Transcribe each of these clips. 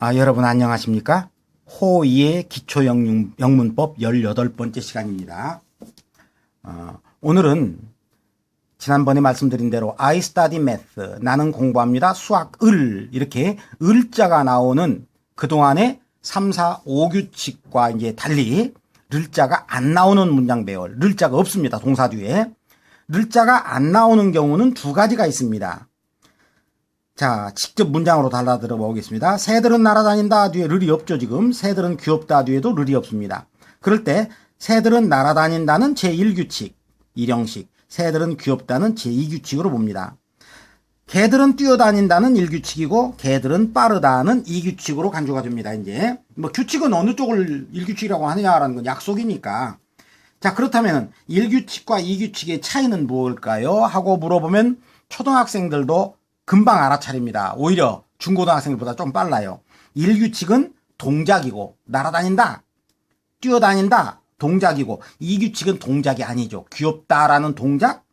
여러분 안녕하십니까? 호2의 기초영문법 18번째 시간입니다. 오늘은 지난번에 말씀드린 대로 I study math, 나는 공부합니다. 수학을, 이렇게 을자가 나오는 그동안의 3, 4, 5규칙과 이제 달리 를자가 안 나오는 문장 배열, 를자가 없습니다. 동사 뒤에. 를자가 안 나오는 경우는 두 가지가 있습니다. 자, 직접 문장으로 달라들어 보겠습니다. 새들은 날아다닌다 뒤에 르이 없죠, 지금. 새들은 귀엽다 뒤에도 르이 없습니다. 그럴 때 새들은 날아다닌다는 제1규칙, 1형식. 새들은 귀엽다는 제2규칙으로 봅니다. 개들은 뛰어다닌다는 1규칙이고 개들은 빠르다는 2규칙으로 간주가 됩니다. 이제 뭐 규칙은 어느 쪽을 1규칙이라고 하느냐라는 건 약속이니까. 자, 그렇다면 1규칙과 2규칙의 차이는 무엇일까요? 하고 물어보면 초등학생들도 금방 알아차립니다. 오히려 중고등학생들보다 좀 빨라요. 1규칙은 동작이고 날아다닌다, 뛰어다닌다, 동작이고 2규칙은 동작이 아니죠. 귀엽다라는 동작,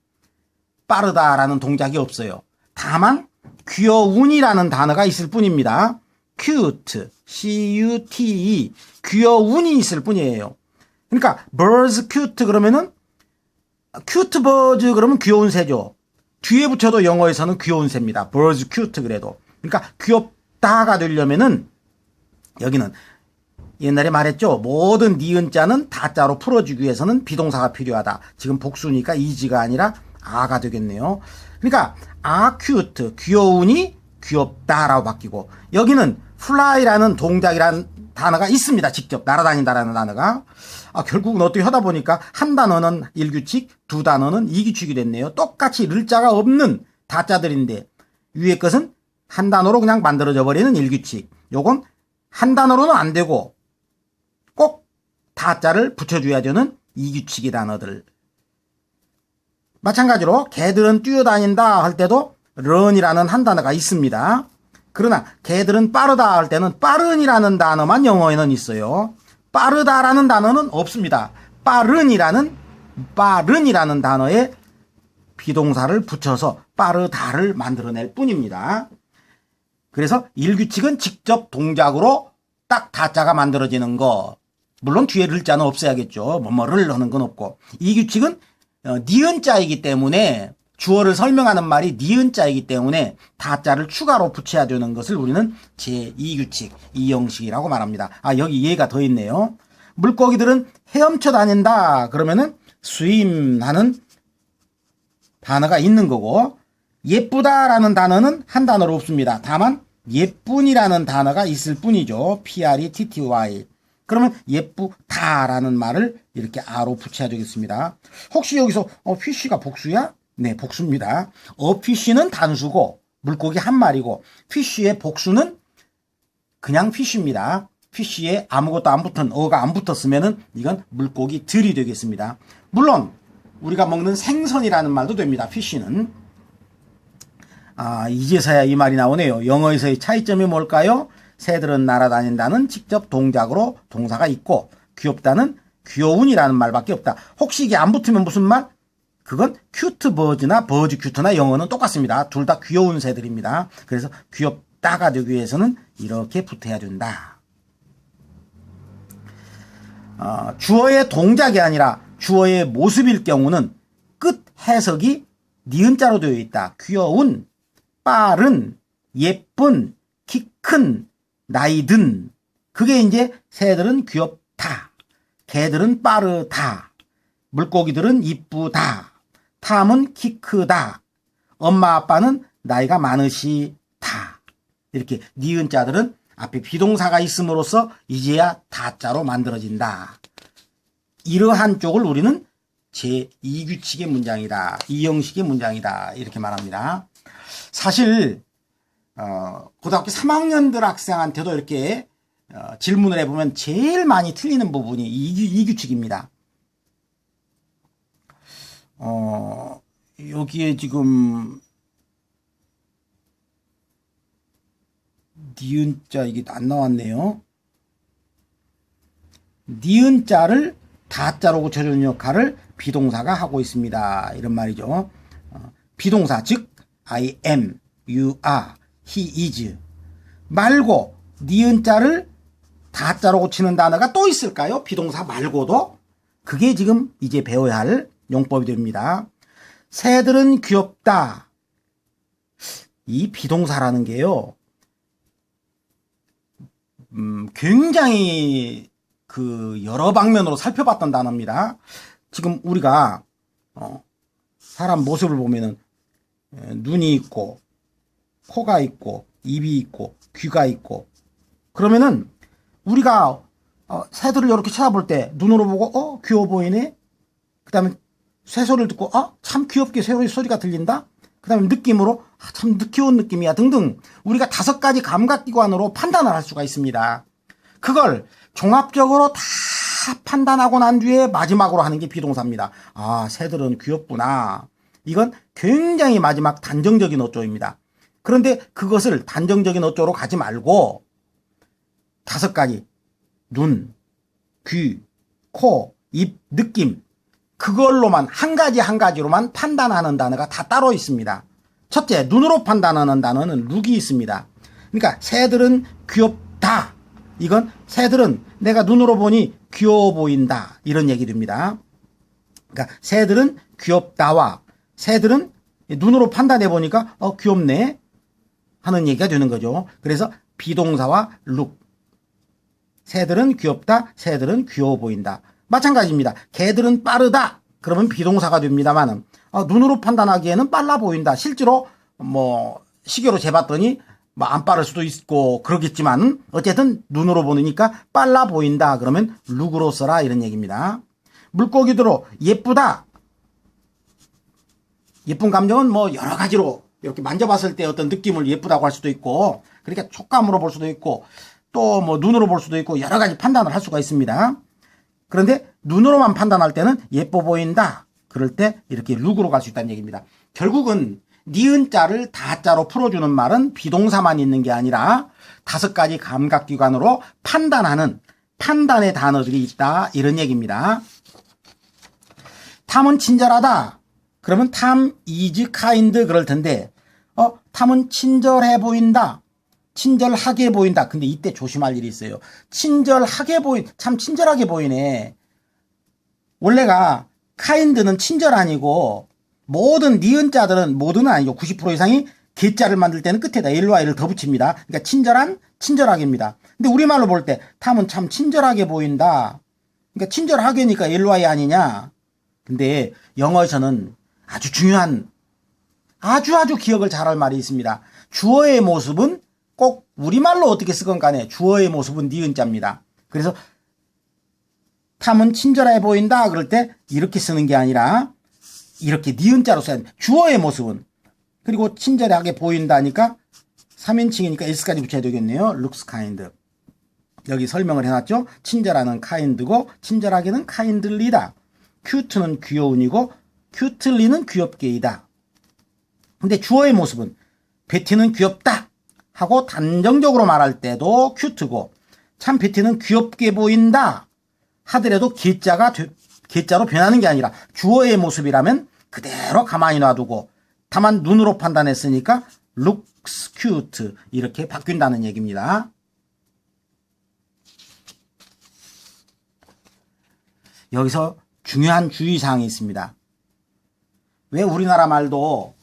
빠르다라는 동작이 없어요. 다만 귀여운이라는 단어가 있을 뿐입니다. cute, C-U-T-E, 귀여운이 있을 뿐이에요. 그러니까 birds cute 그러면은 cute birds 그러면 귀여운 새죠. 뒤에 붙여도 영어에서는 귀여운 새입니다. birds cute 그래도. 그러니까 귀엽다가 되려면은 여기는 옛날에 말했죠. 모든 니은자는 다자로 풀어주기 위해서는 비동사가 필요하다. 지금 복수니까 is가 아니라 a가 되겠네요. 그러니까 cute, 귀여운이 귀엽다라고 바뀌고, 여기는 fly라는 동작이라는 단어가 있습니다. 직접 날아다닌다라는 단어가. 결국은 어떻게 하다 보니까 한 단어는 1규칙, 두 단어는 2규칙이 됐네요. 똑같이 를자가 없는 다자들인데 위에 것은 한 단어로 그냥 만들어져 버리는 1규칙. 요건 한 단어로는 안 되고 꼭 다자를 붙여줘야 되는 2규칙의 단어들. 마찬가지로 개들은 뛰어다닌다 할 때도 run이라는 한 단어가 있습니다. 그러나 개들은 빠르다 할 때는 빠른이라는 단어만 영어에는 있어요. 빠르다라는 단어는 없습니다. 빠른이라는 단어에 비동사를 붙여서 빠르다를 만들어낼 뿐입니다. 그래서 1규칙은 직접 동작으로 딱 다자가 만들어지는 거. 물론 뒤에 를자는 없어야겠죠. 뭐뭐를 하는 건 없고. 2규칙은 니은자이기 때문에, 주어를 설명하는 말이 니은자이기 때문에 다자를 추가로 붙여야 되는 것을 우리는 제2규칙, 2형식이라고 말합니다. 여기 이해가 더 있네요. 물고기들은 헤엄쳐 다닌다 그러면은 swim 하는 단어가 있는 거고, 예쁘다라는 단어는 한 단어로 없습니다. 다만 예쁜이라는 단어가 있을 뿐이죠. pretty. 그러면 예쁘다라는 말을 이렇게 a로 붙여야 되겠습니다. 혹시 여기서 fish가 복수야? 네, 복수입니다. fish는 단수고 물고기 한 마리고, fish의 복수는 그냥 fish입니다. fish에 아무것도 안 붙은, 어가 안 붙었으면은 이건 물고기들이 되겠습니다. 물론 우리가 먹는 생선이라는 말도 됩니다. fish는. 이제서야 이 말이 나오네요. 영어에서의 차이점이 뭘까요? 새들은 날아다닌다는 직접 동작으로 동사가 있고, 귀엽다는 귀여운이라는 말밖에 없다. 혹시 이게 안 붙으면 무슨 말? 그건 cute bird나 bird cute나 영어는 똑같습니다. 둘 다 귀여운 새들입니다. 그래서 귀엽다가 되기 위해서는 이렇게 붙어야 된다. 주어의 동작이 아니라 주어의 모습일 경우는 끝 해석이 니은자로 되어 있다. 귀여운, 빠른, 예쁜, 키 큰, 나이 든. 그게 이제 새들은 귀엽다, 개들은 빠르다, 물고기들은 이쁘다, 탐은 키 크다, 엄마 아빠는 나이가 많으시다. 이렇게 니은자들은 앞에 비동사가 있음으로써 이제야 다자로 만들어진다. 이러한 쪽을 우리는 제2규칙의 문장이다, 2형식의 문장이다, 이렇게 말합니다. 사실 고등학교 3학년들 학생한테도 이렇게 질문을 해보면 제일 많이 틀리는 부분이 2규칙입니다. 여기에 지금 니은자 이게 안 나왔네요. 니은자를 다자로 고쳐주는 역할을 비동사가 하고 있습니다. 이런 말이죠. 비동사 즉 I am, you are, he is 말고 니은자를 다자로 고치는 단어가 또 있을까요? 비동사 말고도. 그게 지금 이제 배워야 할 용법이 됩니다. 새들은 귀엽다. 이 비동사라는 게요, 굉장히 여러 방면으로 살펴봤던 단어입니다. 지금 우리가 사람 모습을 보면은 눈이 있고 코가 있고 입이 있고 귀가 있고, 그러면은 우리가 새들을 이렇게 쳐다볼 때 눈으로 보고 귀여워 보이네. 그다음에 새소리를 듣고 참 귀엽게 새소리 소리가 들린다. 그다음에 느낌으로 참 귀여운 느낌이야 등등, 우리가 5가지 감각기관으로 판단을 할 수가 있습니다. 그걸 종합적으로 다 판단하고 난 뒤에 마지막으로 하는 게 비동사입니다. 새들은 귀엽구나. 이건 굉장히 마지막 단정적인 어조입니다. 그런데 그것을 단정적인 어조로 가지 말고 5가지, 눈, 귀, 코, 입, 느낌, 그걸로만 한 가지로만 판단하는 단어가 다 따로 있습니다. 첫째, 눈으로 판단하는 단어는 룩이 있습니다. 그러니까 새들은 귀엽다. 이건 새들은 내가 눈으로 보니 귀여워 보인다. 이런 얘기 됩니다. 그러니까 새들은 귀엽다와 새들은 눈으로 판단해 보니까 귀엽네 하는 얘기가 되는 거죠. 그래서 비동사와 룩. 새들은 귀엽다. 새들은 귀여워 보인다. 마찬가지입니다. 개들은 빠르다. 그러면 비동사가 됩니다만 눈으로 판단하기에는 빨라 보인다. 실제로 시계로 재봤더니 안 빠를 수도 있고 그러겠지만 어쨌든 눈으로 보니까 빨라 보인다. 그러면 룩으로 써라, 이런 얘기입니다. 물고기들로 예쁘다. 예쁜 감정은 여러 가지로 이렇게 만져봤을 때 어떤 느낌을 예쁘다고 할 수도 있고, 그러니까 촉감으로 볼 수도 있고 또 눈으로 볼 수도 있고 여러 가지 판단을 할 수가 있습니다. 그런데 눈으로만 판단할 때는 예뻐 보인다. 그럴 때 이렇게 룩으로 갈 수 있다는 얘기입니다. 결국은 니은자를 다자로 풀어주는 말은 비동사만 있는 게 아니라 5가지 감각기관으로 판단하는 판단의 단어들이 있다, 이런 얘기입니다. 탐은 친절하다. 그러면 탐 is kind 그럴 텐데 탐은 친절해 보인다. 친절하게 보인다. 근데 이때 조심할 일이 있어요. 참 친절하게 보이네. 원래가 kind는 친절 아니고 모든 니은자들은, 모든은 아니고 90% 이상이 개자를 만들 때는 끝에다 L와 L을 더 붙입니다. 그러니까 친절하게입니다. 근데 우리말로 볼 때 탐은 참 친절하게 보인다. 그러니까 친절하게니까 L와 I 아니냐. 근데 영어에서는 아주 중요한, 아주 기억을 잘할 말이 있습니다. 주어의 모습은 꼭 우리말로 어떻게 쓰건 간에 주어의 모습은 니은자입니다. 그래서 탐은 친절해 보인다 그럴 때 이렇게 쓰는 게 아니라 이렇게 니은자로 써야 됩니다. 주어의 모습은. 그리고 친절하게 보인다니까 3인칭이니까 s까지 붙여야 되겠네요. looks kind. 여기 설명을 해놨죠. 친절하는 kind고 친절하게는 kindly다. cute는 귀여운이고 cutely는 귀엽게이다. 근데 주어의 모습은 베티는 귀엽다 하고 단정적으로 말할 때도 cute고, 참 베티는 귀엽게 보인다 하더라도 개자로 변하는 게 아니라 주어의 모습이라면 그대로 가만히 놔두고 다만 눈으로 판단했으니까 looks cute 이렇게 바뀐다는 얘기입니다. 여기서 중요한 주의사항이 있습니다. 왜 우리나라 말도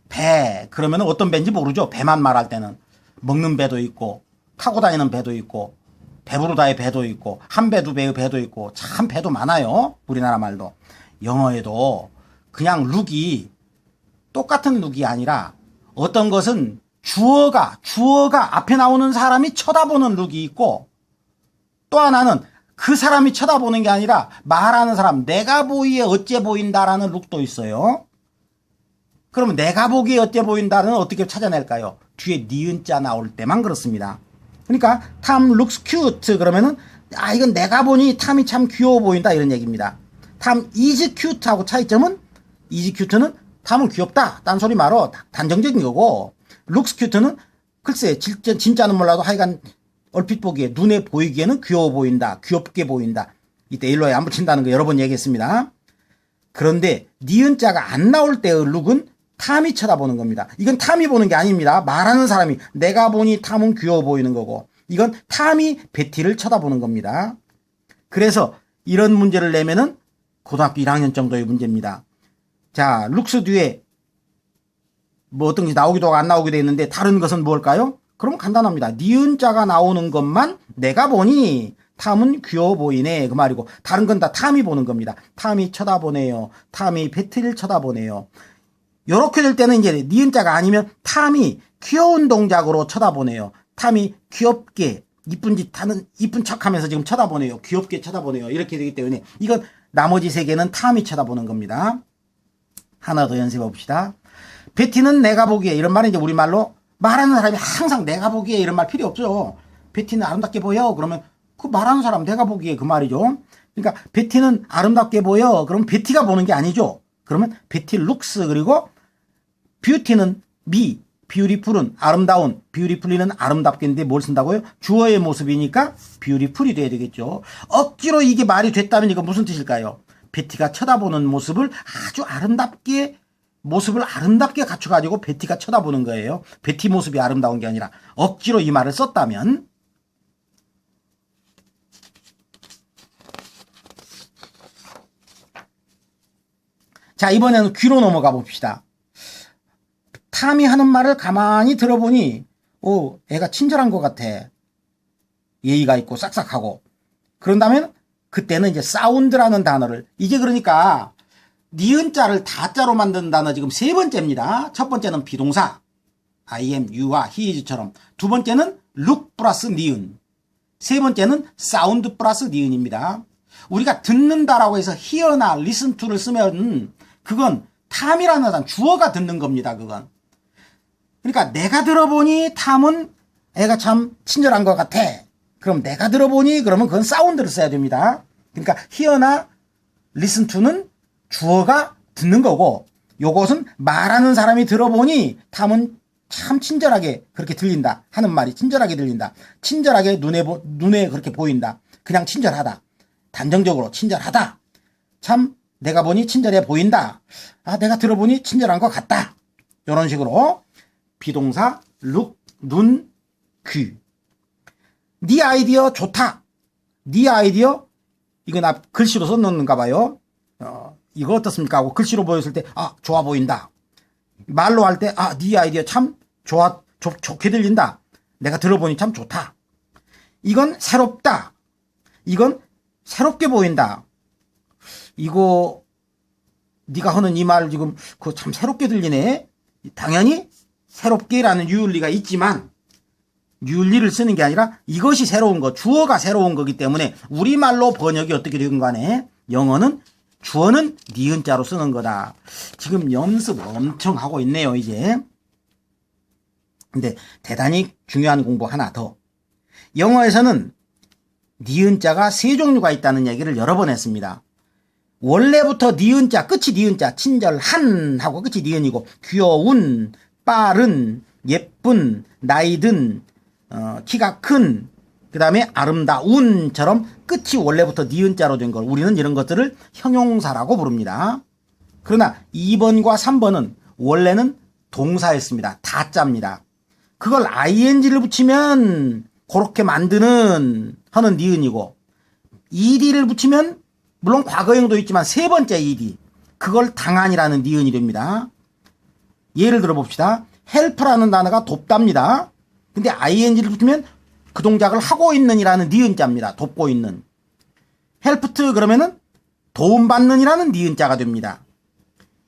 배 그러면 어떤 배인지 모르죠. 배만 말할 때는 먹는 배도 있고 타고 다니는 배도 있고 배부르다의 배도 있고 한 배, 2배의 배도 있고 참 배도 많아요. 우리나라 말도. 영어에도 그냥 룩이 똑같은 룩이 아니라 어떤 것은 주어가 앞에 나오는 사람이 쳐다보는 룩이 있고, 또 하나는 그 사람이 쳐다보는 게 아니라 말하는 사람, 내가 보기에 어째 보인다라는 룩도 있어요. 그러면 내가 보기에 어째 보인다는 어떻게 찾아낼까요? 뒤에 니은자 나올 때만 그렇습니다. 그러니까 Tom looks cute 그러면은 이건 내가 보니 탐이 참 귀여워 보인다 이런 얘기입니다. Tom is cute 하고 차이점은 is cute는 탐은 귀엽다 딴소리 말어 단정적인 거고, looks cute는 글쎄 진짜는 몰라도 하여간 얼핏 보기에 눈에 보이기에는 귀여워 보인다, 귀엽게 보인다. 이때 일로에 안 붙인다는 거 여러 번 얘기했습니다. 그런데 니은자가 안 나올 때의 룩은 탐이 쳐다보는 겁니다. 이건 탐이 보는 게 아닙니다. 말하는 사람이 내가 보니 탐은 귀여워 보이는 거고, 이건 탐이 베티를 쳐다보는 겁니다. 그래서 이런 문제를 내면은 고등학교 1학년 정도의 문제입니다. 자, 룩스 뒤에 뭐 어떤 게 나오기도 하고 안 나오기도 했는데 다른 것은 뭘까요? 그럼 간단합니다. 니은자가 나오는 것만 내가 보니 탐은 귀여워 보이네 그 말이고 다른 건 다 탐이 보는 겁니다. 탐이 쳐다보네요. 탐이 베티를 쳐다보네요. 요렇게 될 때는 이제 니은자가 아니면 탐이 귀여운 동작으로 쳐다보네요. 탐이 귀엽게 이쁜 짓 하는 이쁜 척하면서 지금 쳐다보네요. 귀엽게 쳐다보네요. 이렇게 되기 때문에 이건 나머지 세 개는 탐이 쳐다보는 겁니다. 하나 더 연습해 봅시다. 베티는 내가 보기에 이런 말은 이제 우리말로 말하는 사람이 항상 내가 보기에 이런 말 필요 없죠. 베티는 아름답게 보여. 그러면 그 말하는 사람 내가 보기에 그 말이죠. 그러니까 베티는 아름답게 보여. 그럼 베티가 보는 게 아니죠. 그러면 베티 룩스 그리고 뷰티는 미 뷰티풀은 아름다운 뷰티풀리는 아름답게인데 뭘 쓴다고요? 주어의 모습이니까 뷰티풀이 돼야 되겠죠. 억지로 이게 말이 됐다면 이거 무슨 뜻일까요? 베티가 쳐다보는 모습을 아주 아름답게 모습을 아름답게 갖춰가지고 베티가 쳐다보는 거예요. 베티 모습이 아름다운 게 아니라 억지로 이 말을 썼다면 자 이번에는 귀로 넘어가 봅시다. 탐이 하는 말을 가만히 들어보니 애가 친절한 것 같아. 예의가 있고 싹싹하고. 그런 다음에 그때는 이제 사운드라는 단어를 이게 그러니까 니은자를 다자로 만드는 단어 지금 세 번째입니다. 첫 번째는 비동사 I am, you와 he is처럼 두 번째는 look 플러스 니은 세 번째는 사운드 플러스 니은입니다. 우리가 듣는다라고 해서 hear나 listen to를 쓰면 그건 탐이라는 단어 주어가 듣는 겁니다. 그건 그러니까 내가 들어보니 탐은 애가 참 친절한 것 같아. 그럼 내가 들어보니 그러면 그건 사운드를 써야 됩니다. 그러니까 hear나 listen to는 주어가 듣는 거고 요것은 말하는 사람이 들어보니 탐은 참 친절하게 그렇게 들린다 하는 말이 친절하게 들린다. 친절하게 눈에 그렇게 보인다. 그냥 친절하다. 단정적으로 친절하다. 참 내가 보니 친절해 보인다. 아 내가 들어보니 친절한 것 같다. 이런 식으로 비동사 look, 눈, 귀. 네 아이디어 좋다. 네 아이디어 이건 글씨로 썼는가 봐요. 이거 어떻습니까? 하고 글씨로 보였을 때 좋아 보인다. 말로 할 때 네 아이디어 참 좋게 들린다. 내가 들어보니 참 좋다. 이건 새롭다. 이건 새롭게 보인다. 이거 네가 하는 이 말 지금 그거 참 새롭게 들리네. 당연히 새롭게라는 유율리가 있지만 유율리를 쓰는 게 아니라 이것이 새로운 거, 주어가 새로운 거기 때문에 우리말로 번역이 어떻게 되건 간에 영어는 주어는 니은자로 쓰는 거다. 지금 연습 엄청 하고 있네요, 이제. 근데 대단히 중요한 공부 하나 더. 영어에서는 니은자가 세 종류가 있다는 얘기를 여러 번 했습니다. 원래부터 니은자, 끝이 니은자, 친절한 하고 끝이 니은이고 귀여운, 빠른, 예쁜, 나이든, 키가 큰, 그 다음에 아름다운처럼 끝이 원래부터 니은자로 된 걸 우리는 이런 것들을 형용사라고 부릅니다. 그러나 2번과 3번은 원래는 동사였습니다. 다자입니다. 그걸 ing를 붙이면 그렇게 만드는 하는 니은이고 ed를 붙이면 물론 과거형도 있지만 세 번째 ed 그걸 당한이라는 니은이 됩니다. 예를 들어 봅시다. help라는 단어가 돕답니다. 근데 ing를 붙이면 그 동작을 하고 있는 이라는 니은자입니다. 돕고 있는. help to 그러면은 도움받는 이라는 니은자가 됩니다.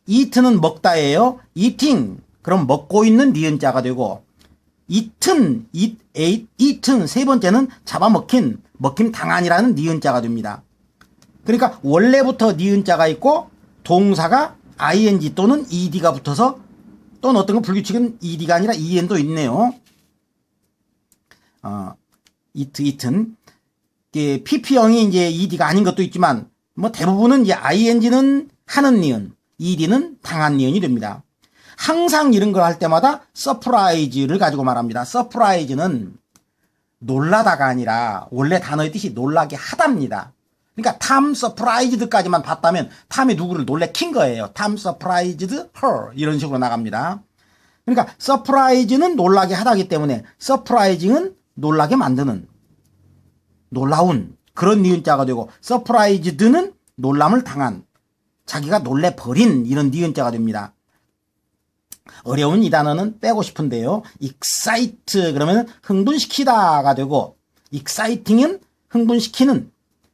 eat는 먹다예요. eating 그럼 먹고 있는 니은자가 되고 eaten, eaten 세 번째는 잡아먹힌, 먹힘 당한이라는 니은자가 됩니다. 그러니까 원래부터 니은자가 있고 동사가 ing 또는 ed가 붙어서 또는 어떤 건 불규칙은 ed가 아니라 en도 있네요. eaten pp형이 이제 ed가 아닌 것도 있지만 뭐 대부분은 이제 ing는 하는 니은, ed는 당한 니은이 됩니다. 항상 이런 걸 할 때마다 surprise를 가지고 말합니다. surprise는 놀라다가 아니라 원래 단어의 뜻이 놀라게 하답니다. 그러니까 Tom surprised까지만 봤다면 탐이 누구를 놀래킨 거예요. Tom surprised her 이런 식으로 나갑니다. 그러니까 surprise는 놀라게 하다기 때문에 surprising은 놀라게 만드는, 놀라운 그런 니은자가 되고, surprised는 놀람을 당한, 자기가 놀래버린 이런 니은자가 됩니다. 어려운 이 단어는 빼고 싶은데요. excite 그러면 흥분시키다가 되고, exciting은 흥분시키는,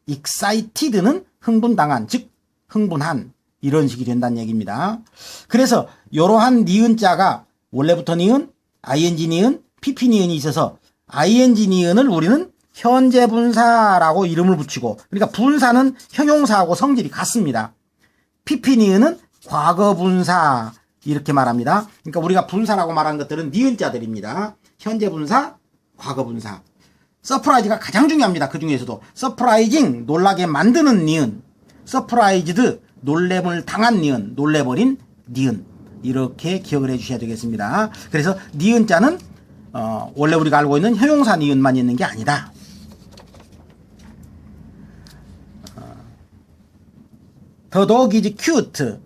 excited는 흥분당한, 즉 흥분한, 이런 식이 된다는 얘기입니다. 그래서 이러한 니은자가 원래부터 니은, ing 니은, pp 니은이 있어서 ing 니은을 우리는 현재 분사라고 이름을 붙이고, 그러니까 분사는 형용사하고 성질이 같습니다. pp 니은은 과거 분사 이렇게 말합니다. 그러니까 우리가 분사라고 말한 것들은 니은자들입니다. 현재 분사, 과거 분사. 서프라이즈가 가장 중요합니다. 그 중에서도 서프라이징 놀라게 만드는 니은, 서프라이즈드 놀래을 당한 니은, 놀래버린 니은, 이렇게 기억을 해 주셔야 되겠습니다. 그래서 니은자는 원래 우리가 알고 있는 형용사 니은만 있는 게 아니다. The dog is cute.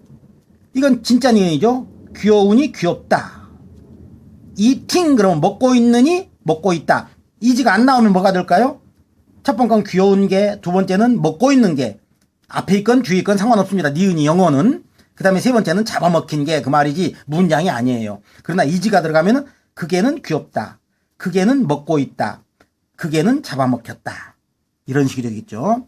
이건 진짜 니은이죠. 귀여우니 귀엽다. eating 그러면 먹고 있느니 먹고 있다. is가 안 나오면 뭐가 될까요? 첫 번째는 귀여운 게, 두 번째는 먹고 있는 게, 앞에 있건 뒤에 있건 상관없습니다. 니은이 영어는. 그 다음에 세 번째는 잡아먹힌 게, 그 말이지 문장이 아니에요. 그러나 is가 들어가면은 그게는 귀엽다, 그게는 먹고 있다, 그게는 잡아먹혔다, 이런 식이 되겠죠.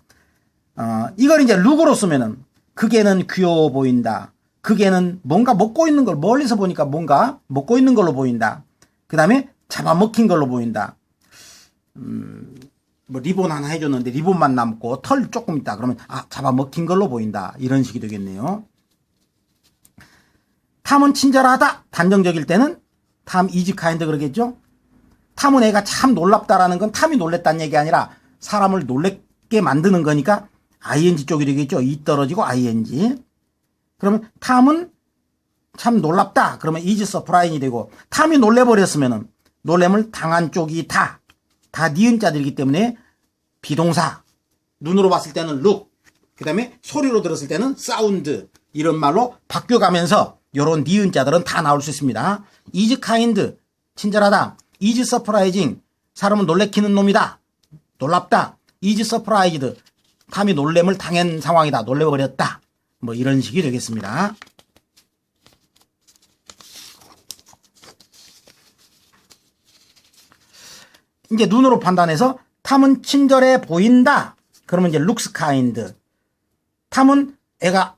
이걸 이제 룩으로 쓰면은 그게는 귀여워 보인다, 그게는 뭔가 먹고 있는 걸 멀리서 보니까 뭔가 먹고 있는 걸로 보인다, 그 다음에 잡아먹힌 걸로 보인다. 뭐 리본 하나 해줬는데 리본만 남고 털 조금 있다 그러면 잡아먹힌 걸로 보인다, 이런 식이 되겠네요. 탐은 친절하다, 단정적일 때는 탐 is kind 그러겠죠. 탐은 애가 참 놀랍다라는 건 탐이 놀랬다는 얘기 아니라 사람을 놀랬게 만드는 거니까 ing 쪽이 되겠죠. 이 떨어지고 ing. 그러면 탐은 참 놀랍다 그러면 is surprise이 되고, 탐이 놀래버렸으면은 놀램을 당한 쪽이 다 니은자들이기 때문에 비동사, 눈으로 봤을 때는 look, 그 다음에 소리로 들었을 때는 sound, 이런 말로 바뀌어가면서 요런 니은자들은 다 나올 수 있습니다. is kind, 친절하다. is surprising, 사람은 놀래키는 놈이다, 놀랍다. is surprised, 탐이 놀램을 당한 상황이다, 놀래버렸다, 뭐 이런 식이 되겠습니다. 이제 눈으로 판단해서 탐은 친절해 보인다 그러면 이제 looks kind. 탐은 애가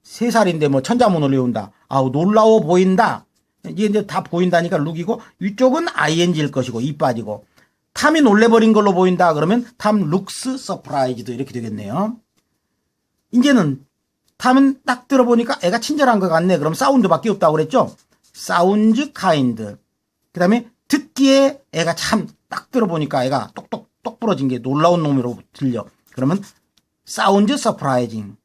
3살인데 뭐 천자문을 외운다, 놀라워 보인다, 이제 다 보인다니까 look이고, 위쪽은 ing일 것이고 이 빠지고, 탐이 놀래버린 걸로 보인다 그러면 탐 looks surprised 이렇게 되겠네요. 이제는 탐은 딱 들어보니까 애가 친절한 것 같네 그럼 사운드밖에 없다고 그랬죠. sounds kind. 그 다음에 듣기에 애가 참 딱 들어보니까 애가 똑 부러진 게 놀라운 놈으로 들려 그러면 sounds surprising.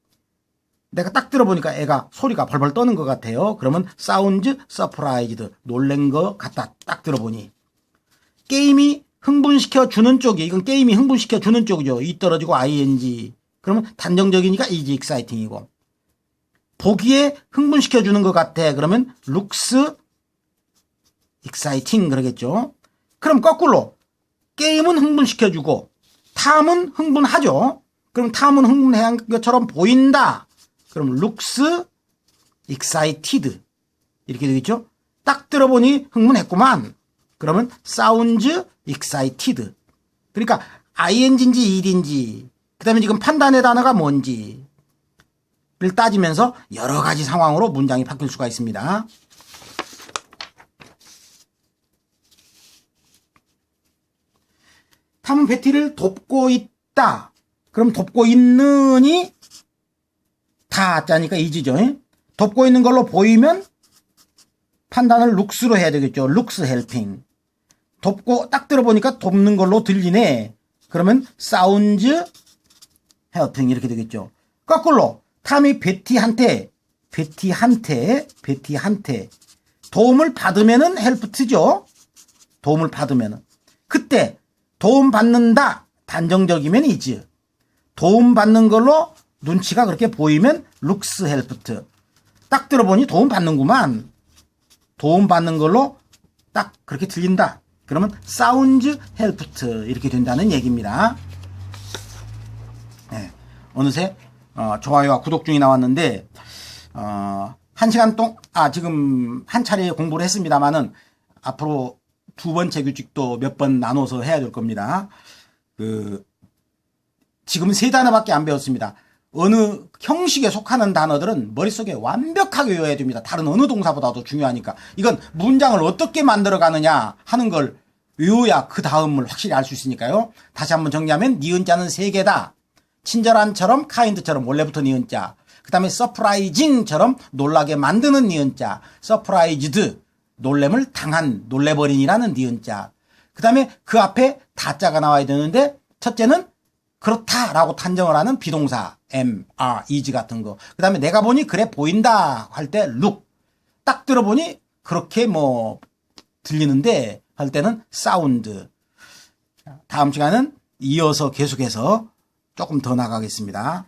내가 딱 들어보니까 애가 소리가 벌벌 떠는 것 같아요 그러면 sounds surprised, 놀란 것 같다 딱 들어보니. 게임이 흥분시켜 주는 쪽이, 이건 게임이 흥분시켜 주는 쪽이죠. 이 떨어지고 ing 그러면 단정적이니까 is exciting이고, 보기에 흥분시켜 주는 것 같아 그러면 looks exciting 그러겠죠. 그럼 거꾸로 게임은 흥분시켜주고 탐은 흥분하죠. 그럼 탐은 흥분한 것처럼 보인다 그럼 looks excited 이렇게 되겠죠. 딱 들어보니 흥분했구만 그러면 sounds excited. 그러니까 ing인지 it인지, 그 다음에 지금 판단의 단어가 뭔지를 따지면서 여러 가지 상황으로 문장이 바뀔 수가 있습니다. 탐은 베티를 돕고 있다. 그럼 돕고 있느니 다 짜니까 is죠. 돕고 있는 걸로 보이면 판단을 looks로 해야 되겠죠. looks helping. 돕고 딱 들어보니까 돕는 걸로 들리네. 그러면 sounds helping 이렇게 되겠죠. 거꾸로 탐이 베티한테 도움을 받으면은 helped죠. 도움을 받으면은. 그때 도움 받는다 단정적이면 is. 도움 받는 걸로 눈치가 그렇게 보이면 looks helped. 딱 들어보니 도움 받는구만. 도움 받는 걸로 딱 그렇게 들린다. 그러면 sounds helped 이렇게 된다는 얘기입니다. 네, 어느새 좋아요와 구독 중이 나왔는데 1시간 동안 지금 한 차례 공부를 했습니다만은 앞으로 두 번째 규칙도 몇 번 나눠서 해야 될 겁니다. 지금 세 단어밖에 안 배웠습니다. 어느 형식에 속하는 단어들은 머릿속에 완벽하게 외워야 됩니다. 다른 어느 동사보다도 중요하니까. 이건 문장을 어떻게 만들어가느냐 하는 걸 외워야 그 다음을 확실히 알 수 있으니까요. 다시 한번 정리하면 니은자는 세 개다. 친절한처럼 kind처럼 원래부터 니은자. 그 다음에 surprising처럼 놀라게 만드는 니은자. surprised 놀램을 당한 놀래버린이라는 니은자. 그 다음에 그 앞에 다자가 나와야 되는데 첫째는 그렇다라고 탄정을 하는 비동사 am, are, is 같은 거. 그 다음에 내가 보니 그래 보인다 할 때 look. 딱 들어보니 그렇게 뭐 들리는데 할 때는 sound. 다음 시간은 이어서 계속해서 조금 더 나가겠습니다.